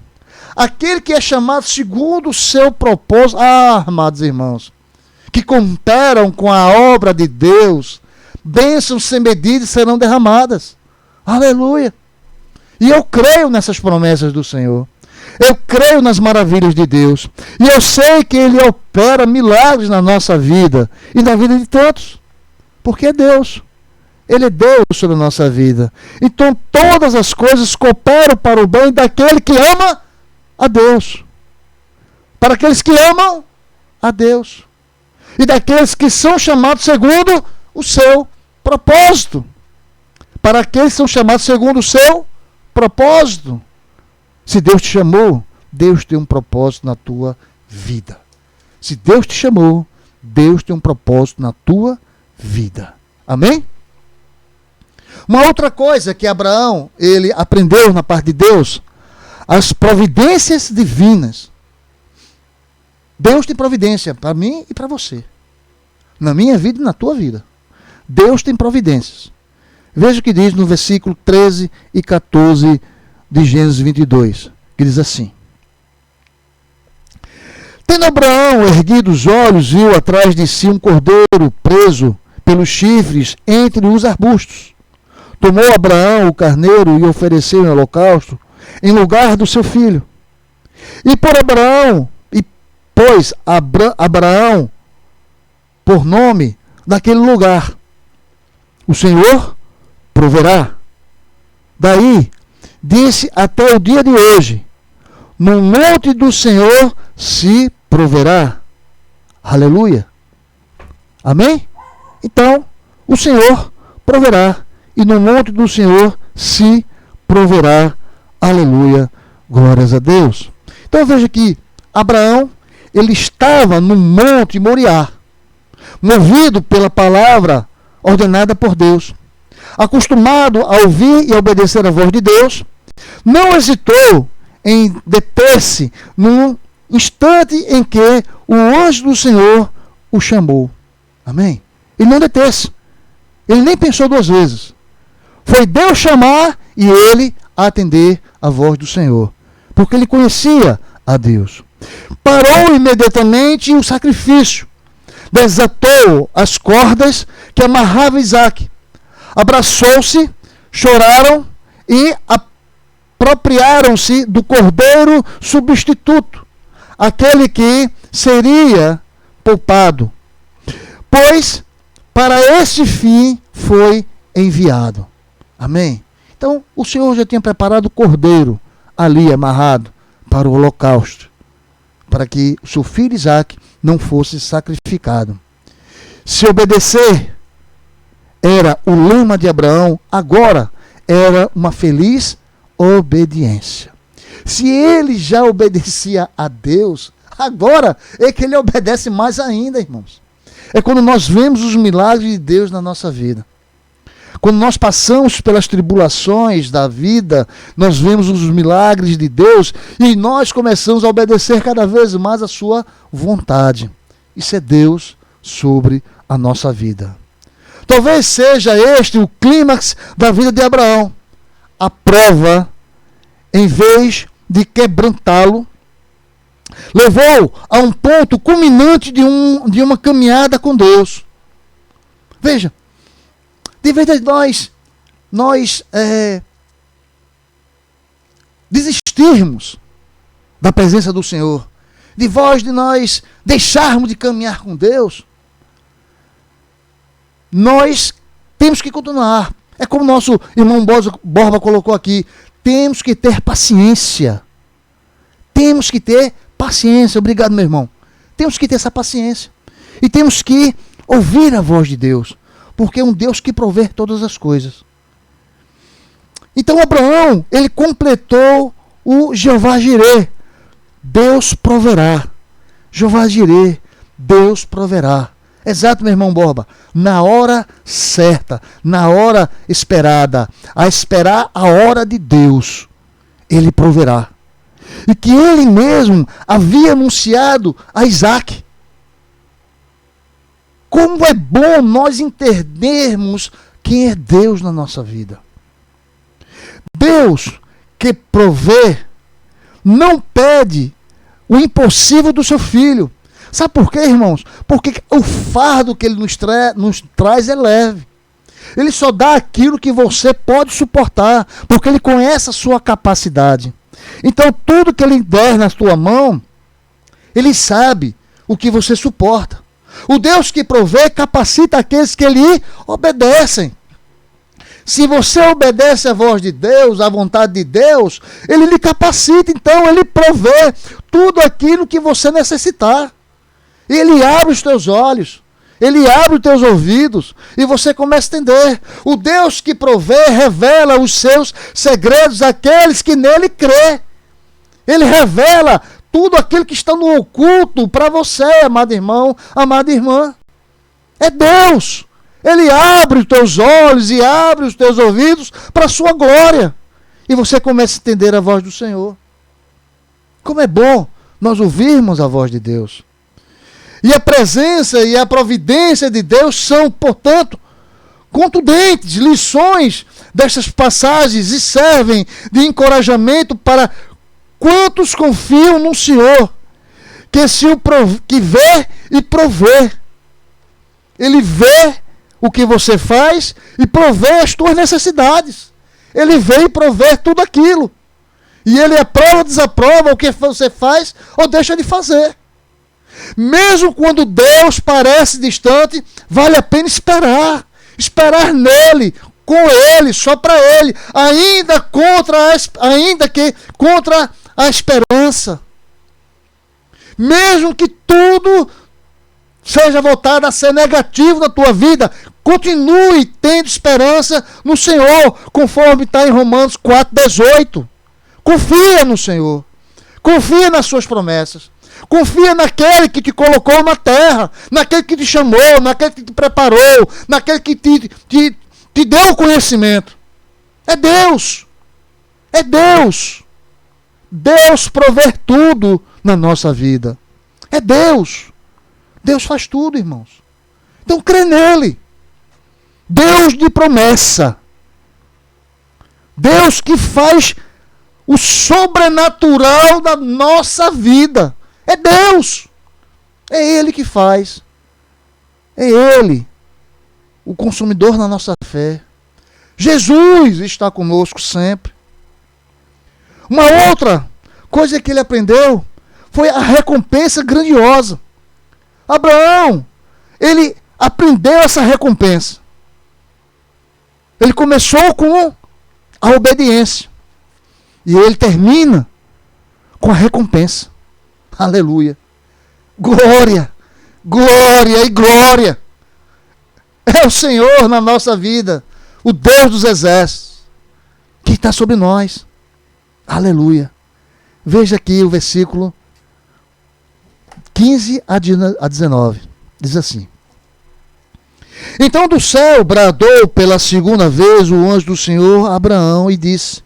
Aquele que é chamado segundo o seu propósito, amados irmãos, que cooperam com a obra de Deus, bênçãos sem medida serão derramadas. Aleluia! E eu creio nessas promessas do Senhor. Eu creio nas maravilhas de Deus. E eu sei que Ele opera milagres na nossa vida e na vida de todos. Porque é Deus. Ele é Deus sobre a nossa vida. Então todas as coisas cooperam para o bem daquele que ama a Deus. Para aqueles que amam a Deus. E daqueles que são chamados segundo o seu propósito. Para aqueles que são chamados segundo o seu propósito. Se Deus te chamou, Deus tem um propósito na tua vida. Se Deus te chamou, Deus tem um propósito na tua vida. Amém? Uma outra coisa que Abraão, ele aprendeu na parte de Deus, as providências divinas. Deus tem providência para mim e para você. Na minha vida e na tua vida. Deus tem providências. Veja o que diz no versículo 13 e 14 de Gênesis 22, que diz assim: tendo Abraão erguido os olhos, viu atrás de si um cordeiro preso pelos chifres entre os arbustos. Tomou Abraão o carneiro e ofereceu em holocausto em lugar do seu filho. E pôs Abraão por nome daquele lugar: o Senhor proverá. Daí disse até o dia de hoje: no monte do Senhor se proverá. Aleluia. Amém? Então, o Senhor proverá. E no monte do Senhor se proverá. Aleluia. Glórias a Deus. Então veja que Abraão, ele estava no monte Moriá, movido pela palavra ordenada por Deus, acostumado a ouvir e obedecer a voz de Deus, não hesitou em deter-se num instante em que o anjo do Senhor o chamou. Amém? Ele não detesse. Ele nem pensou duas vezes. Foi Deus chamar e ele atender a voz do Senhor. Porque ele conhecia a Deus. Parou imediatamente o sacrifício. Desatou as cordas que amarravam Isaque. Abraçou-se, choraram e apropriaram-se do cordeiro substituto, aquele que seria poupado. Pois para esse fim foi enviado. Amém? Então o Senhor já tinha preparado o cordeiro ali amarrado para o holocausto, para que o seu filho Isaque não fosse sacrificado. Se obedecer era o lema de Abraão, agora era uma feliz obediência. Se ele já obedecia a Deus, agora é que ele obedece mais ainda, irmãos. É quando nós vemos os milagres de Deus na nossa vida. Quando nós passamos pelas tribulações da vida, nós vemos os milagres de Deus e nós começamos a obedecer cada vez mais a sua vontade. Isso é Deus sobre a nossa vida. Talvez seja este o clímax da vida de Abraão. A prova, em vez de quebrantá-lo, levou a um ponto culminante de uma caminhada com Deus. Veja, de vez de nós desistirmos da presença do Senhor, de nós deixarmos de caminhar com Deus, nós temos que continuar. É como o nosso irmão Borba colocou aqui, temos que ter paciência. Temos que ter paciência. Obrigado, meu irmão. Temos que ter essa paciência. E temos que ouvir a voz de Deus, porque é um Deus que provê todas as coisas. Então Abraão, ele completou o Jeová Jireh. Deus proverá. Jeová Jireh, Deus proverá. Exato, meu irmão Borba. Na hora certa, na hora esperada, a esperar a hora de Deus, ele proverá. E que ele mesmo havia anunciado a Isaque. Como é bom nós entendermos quem é Deus na nossa vida. Deus que provê não pede o impossível do seu filho. Sabe por quê, irmãos? Porque o fardo que ele nos traz é leve. Ele só dá aquilo que você pode suportar, porque ele conhece a sua capacidade. Então, tudo que ele der na tua mão, ele sabe o que você suporta. O Deus que provê capacita aqueles que lhe obedecem. Se você obedece à voz de Deus, à vontade de Deus, ele lhe capacita, então ele provê tudo aquilo que você necessitar. Ele abre os teus olhos, ele abre os teus ouvidos e você começa a entender. O Deus que provê revela os seus segredos àqueles que nele crê. Ele revela tudo aquilo que está no oculto para você, amado irmão, amada irmã. É Deus. Ele abre os teus olhos e abre os teus ouvidos para a sua glória. E você começa a entender a voz do Senhor. Como é bom nós ouvirmos a voz de Deus. E a presença e a providência de Deus são, portanto, contundentes, lições destas passagens e servem de encorajamento para quantos confiam no Senhor, que vê e provê. Ele vê o que você faz e provê as tuas necessidades. Ele vê e provê tudo aquilo. E ele aprova ou desaprova o que você faz ou deixa de fazer. Mesmo quando Deus parece distante, vale a pena esperar. Esperar nele, com ele, só para ele, ainda que contra a esperança. Mesmo que tudo seja voltado a ser negativo na tua vida, continue tendo esperança no Senhor, conforme está em Romanos 4,18. Confia no Senhor. Confia nas suas promessas. Confia naquele que te colocou na terra, naquele que te chamou, naquele que te preparou, naquele que te deu o conhecimento. É Deus. É Deus. Deus provê tudo na nossa vida. É Deus. Deus faz tudo, irmãos. Então crê nele. Deus de promessa. Deus que faz o sobrenatural da nossa vida. É Deus. É Ele que faz. É Ele, o consumidor na nossa fé. Jesus está conosco sempre. Uma outra coisa que ele aprendeu foi a recompensa grandiosa. Abraão, ele aprendeu essa recompensa. Ele começou com a obediência. E ele termina com a recompensa. Aleluia. Glória, glória e glória. É o Senhor na nossa vida, o Deus dos exércitos, que está sobre nós. Aleluia. Veja aqui o versículo 15 a 19. Diz assim: Então do céu bradou pela segunda vez o anjo do Senhor a Abraão e disse: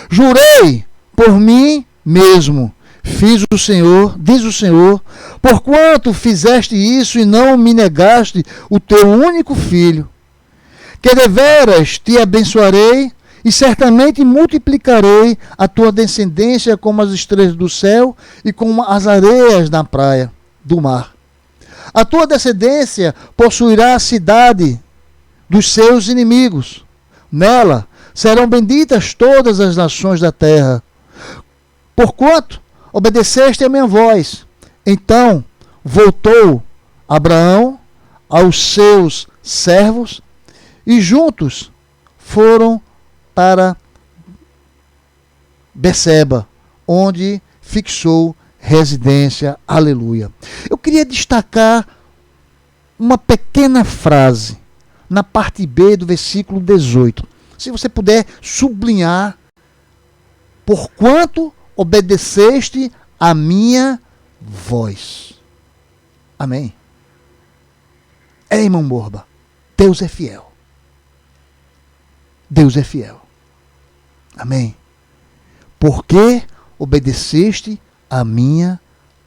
Jurei por mim mesmo, diz o Senhor, porquanto fizeste isso e não me negaste o teu único filho, que deveras te abençoarei e certamente multiplicarei a tua descendência como as estrelas do céu e como as areias na praia do mar. A tua descendência possuirá a cidade dos seus inimigos. Nela serão benditas todas as nações da terra. Porquanto obedeceste a minha voz. Então voltou Abraão aos seus servos e juntos foram para Beceba, onde fixou residência. Aleluia. Eu queria destacar uma pequena frase na parte B do versículo 18. Se você puder sublinhar: porquanto obedeceste a minha voz. Amém. Irmão Borba, Deus é fiel. Deus é fiel. Amém. Porque obedeceste a minha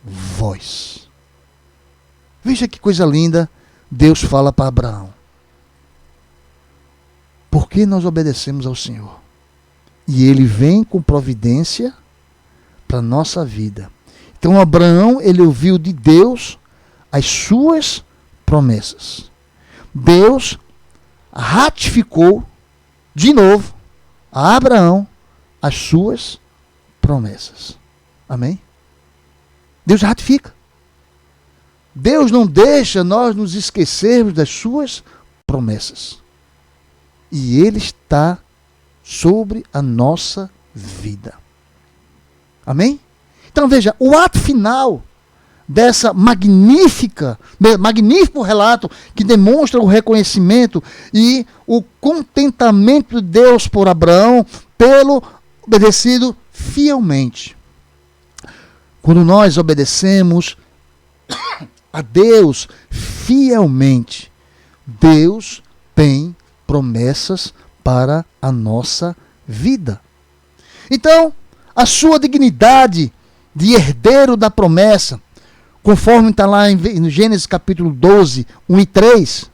voz. Veja que coisa linda Deus fala para Abraão. Porque nós obedecemos ao Senhor. E Ele vem com providência para a nossa vida. Então Abraão, ele ouviu de Deus as suas promessas. Deus ratificou de novo a Abraão as suas promessas. Amém? Deus ratifica. Deus não deixa nós nos esquecermos das suas promessas. E Ele está sobre a nossa vida. Amém? Então veja, o ato final dessa magnífico relato que demonstra o reconhecimento e o contentamento de Deus por Abraão pelo obedecido fielmente. Quando nós obedecemos a Deus fielmente, Deus tem promessas para a nossa vida. Então, a sua dignidade de herdeiro da promessa, conforme está lá em Gênesis capítulo 12, 1 e 3,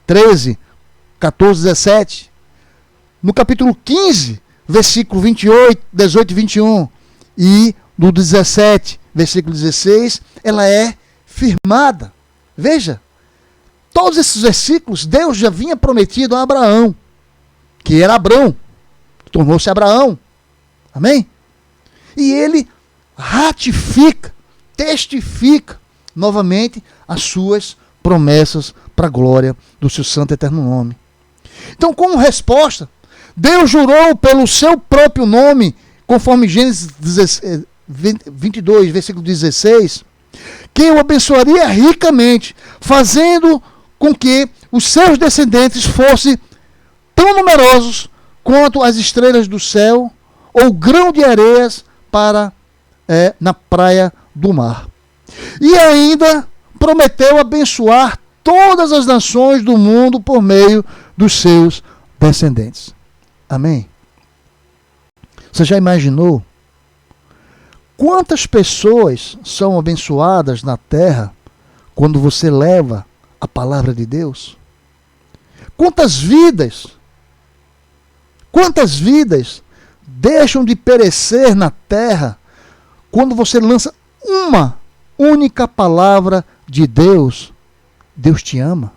13, 14, 17. No capítulo 15, versículo 28, 18 e 21. E no 17, versículo 16, ela é firmada. Veja, todos esses versículos, Deus já vinha prometido a Abraão, que era Abrão, tornou-se Abraão. Amém? E ele ratifica, testifica novamente as suas promessas para a glória do seu santo e eterno nome. Então, como resposta, Deus jurou pelo seu próprio nome, conforme Gênesis 22, versículo 16, que o abençoaria ricamente, fazendo com que os seus descendentes fossem tão numerosos quanto as estrelas do céu ou grão de areias na praia do mar. E ainda prometeu abençoar todas as nações do mundo por meio dos seus descendentes. Amém? Você já imaginou quantas pessoas são abençoadas na terra quando você leva a palavra de Deus? Quantas vidas deixam de perecer na terra quando você lança uma única palavra de Deus? Deus te ama.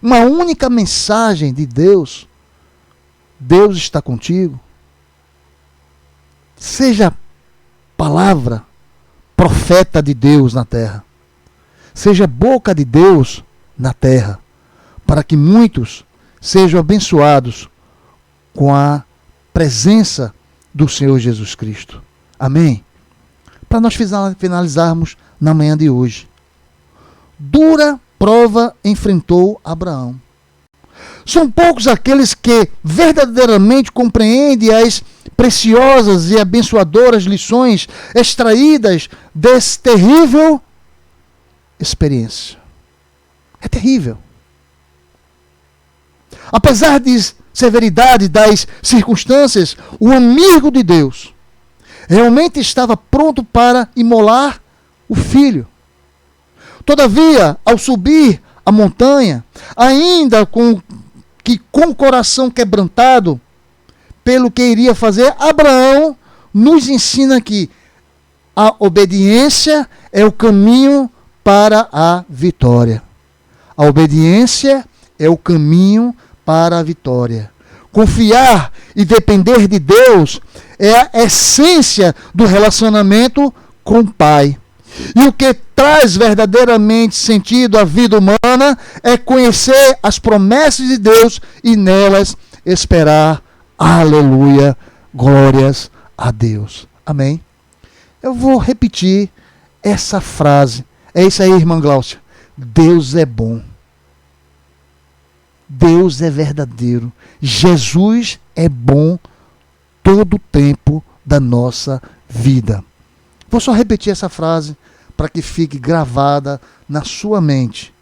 Uma única mensagem de Deus. Deus está contigo. Seja palavra, profeta de Deus na terra. Seja boca de Deus na terra, para que muitos sejam abençoados com a presença do Senhor Jesus Cristo. Amém? Para nós finalizarmos na manhã de hoje. Dura prova enfrentou Abraão. São poucos aqueles que verdadeiramente compreendem as preciosas e abençoadoras lições extraídas dessa terrível experiência. É terrível. Apesar de severidade das circunstâncias, o amigo de Deus realmente estava pronto para imolar o filho. Todavia, ao subir a montanha, ainda com o coração quebrantado pelo que iria fazer, Abraão nos ensina que a obediência é o caminho para a vitória. A obediência é o caminho para a vitória. Confiar e depender de Deus é a essência do relacionamento com o Pai. E o que traz verdadeiramente sentido à vida humana é conhecer as promessas de Deus e nelas esperar. Aleluia, glórias a Deus. Amém? Eu vou repetir essa frase. É isso aí, irmã Gláucia. Deus é bom. Deus é verdadeiro. Jesus é bom todo o tempo da nossa vida. Vou só repetir essa frase para que fique gravada na sua mente.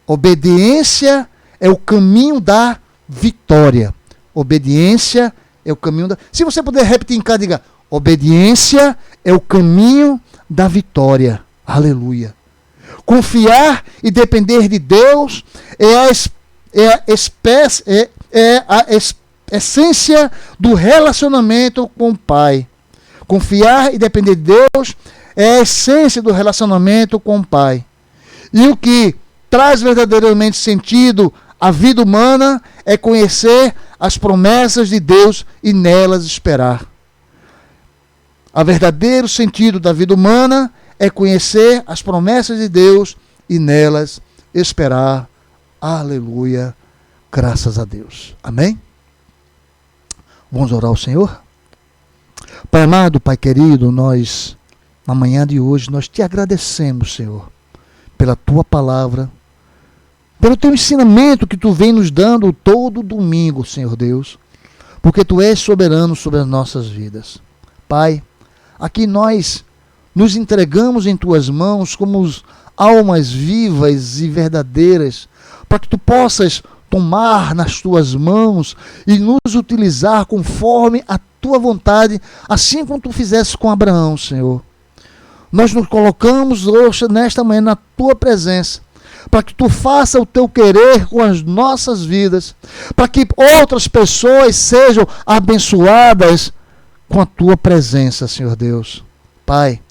Obediência é o caminho da vitória. Obediência é o caminho da... Se você puder repetir em casa, diga: obediência é o caminho da vitória. Aleluia. Confiar e depender de Deus é a essência do relacionamento com o Pai. Confiar e depender de Deus é a essência do relacionamento com o Pai. E o que traz verdadeiramente sentido à vida humana é conhecer as promessas de Deus e nelas esperar. O verdadeiro sentido da vida humana é conhecer as promessas de Deus e nelas esperar. Aleluia. Graças a Deus. Amém? Vamos orar ao Senhor? Pai amado, Pai querido, nós, na manhã de hoje, nós te agradecemos, Senhor, pela tua palavra, pelo teu ensinamento que tu vem nos dando todo domingo, Senhor Deus, porque tu és soberano sobre as nossas vidas. Pai, aqui nós nos entregamos em tuas mãos como almas vivas e verdadeiras, para que tu possas tomar nas tuas mãos e nos utilizar conforme a tua vontade, assim como tu fizeste com Abraão, Senhor. Nós nos colocamos hoje, nesta manhã, na tua presença, para que tu faça o teu querer com as nossas vidas, para que outras pessoas sejam abençoadas com a tua presença, Senhor Deus. Pai,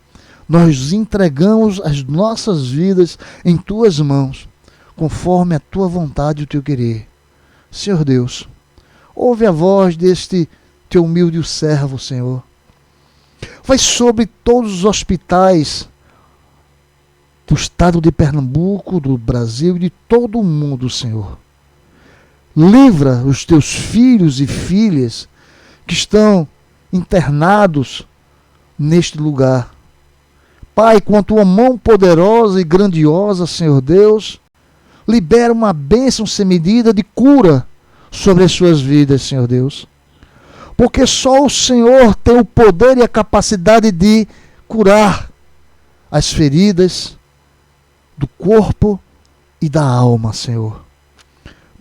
nós entregamos as nossas vidas em tuas mãos, conforme a tua vontade e o teu querer. Senhor Deus, ouve a voz deste teu humilde servo, Senhor. Vai sobre todos os hospitais do estado de Pernambuco, do Brasil e de todo o mundo, Senhor. Livra os teus filhos e filhas que estão internados neste lugar. Pai, com a tua mão poderosa e grandiosa, Senhor Deus, libera uma bênção sem medida de cura sobre as suas vidas, Senhor Deus. Porque só o Senhor tem o poder e a capacidade de curar as feridas do corpo e da alma, Senhor.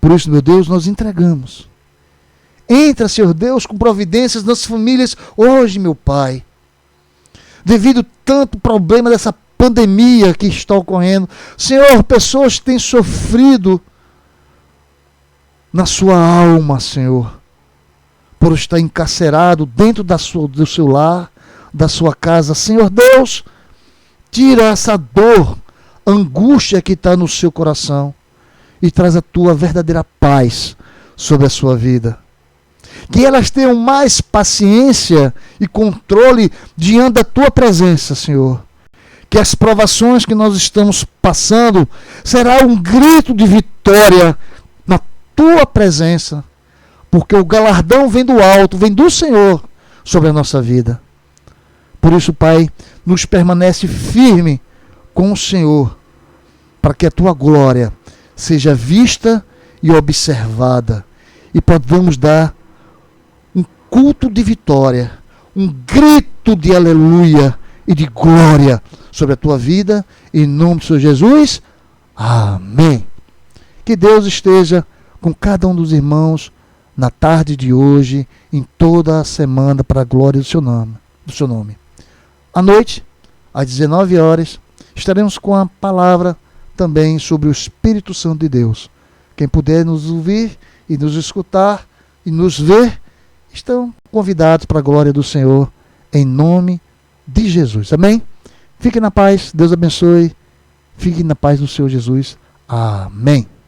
Por isso, meu Deus, nós entregamos. Entra, Senhor Deus, com providências nas famílias hoje, meu Pai. Devido tanto problema dessa pandemia que está ocorrendo, Senhor, pessoas têm sofrido na sua alma, Senhor, por estar encarcerado dentro do seu lar, da sua casa. Senhor Deus, tira essa dor, angústia que está no seu coração e traz a tua verdadeira paz sobre a sua vida. Que elas tenham mais paciência e controle diante da tua presença, Senhor. Que as provações que nós estamos passando será um grito de vitória na tua presença, porque o galardão vem do alto, vem do Senhor sobre a nossa vida. Por isso, Pai, nos permanece firme com o Senhor, para que a tua glória seja vista e observada e podamos dar um culto de vitória, um grito de aleluia e de glória sobre a tua vida, em nome do Senhor Jesus. Amém. Que Deus esteja com cada um dos irmãos na tarde de hoje, em toda a semana, para a glória do seu nome. À noite, às 19 horas, estaremos com a palavra também sobre o Espírito Santo de Deus. Quem puder nos ouvir e nos escutar e nos ver, estão convidados para a glória do Senhor, em nome de Jesus. Amém? Fiquem na paz, Deus abençoe. Fiquem na paz do Senhor Jesus. Amém.